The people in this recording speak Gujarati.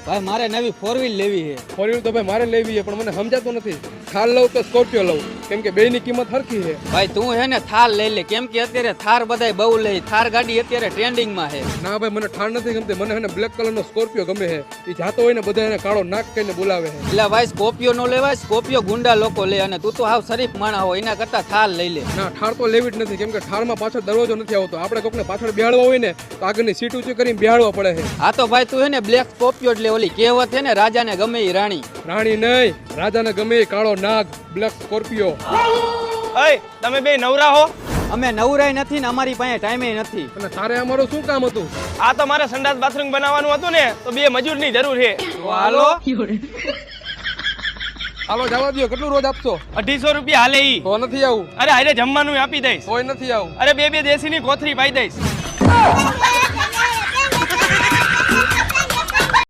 ભાઈ મારે નવી 4 વ્હીલ લેવી છે. 4 વ્હીલ તો ભાઈ મારે લેવી છે, પણ મને સમજાતું નથી થાર લઉં કે સ્કોર્પિયો લઉં, કેમ કે બેની કિંમત સરખી છે. ભાઈ તું હે ને થાર લઈ લે, કેમ કે અત્યારે થાર બધાય બહુ લે. થાર ગાડી અત્યારે ટ્રેન્ડિંગમાં છે. ના ભાઈ મને થાર નથી ગમતી, મને હે ને બ્લેક કલરનો સ્કોર્પિયો ગમે છે. એ જાતો હોય ને બધા એને કાળો નાક કહીને બોલાવે છે. એટલે ભાઈ સ્કોર્પિયો નો લેવાય, સ્કોર્પિયો ગુંડા લોકો લે, અને તું તો હાવ શરીફ માણસ હોય, એના કરતા થાર લઈ લે. ના થાર તો લેવી જ નથી, કેમ કે થારમાં પાછળ દરવાજો નથી આવતો. આપણે કોકને પાછળ બેહાડવા હોય ને તો આગળની સીટ ઊંચી કરીને બેહાડવા પડે છે. હા તો ભાઈ તું હે ને બ્લેક સ્કોર્પિયો જ લે. ઓલી કહેવત છે ને, રાજાને ગમે એ રાણી. રાણી નહીં, રાજાને ગમે એ કાળો નાગ બ્લેક સ્કોર્પિયો. અય તમે બે નવરા હો? અમે નવરાય નથી ને અમારી પાસે ટાઈમે નથી. અને તારે અમારું શું કામ હતું? આ તો મારે સંડાસ બાથરૂમ બનાવવાનું હતું ને, તો 2 મજૂરની જરૂર છે. તો હાલો. હાલો જવા દો. કેટલું રોજ આપશો? 250 રૂપિયા હાલે ઈ. તો નથી આવું. અરે હારે જમવાનું આપી દઈશ. કોઈ નથી આવું. અરે 2 દેશીની કોથરી પાઈ દઈશ.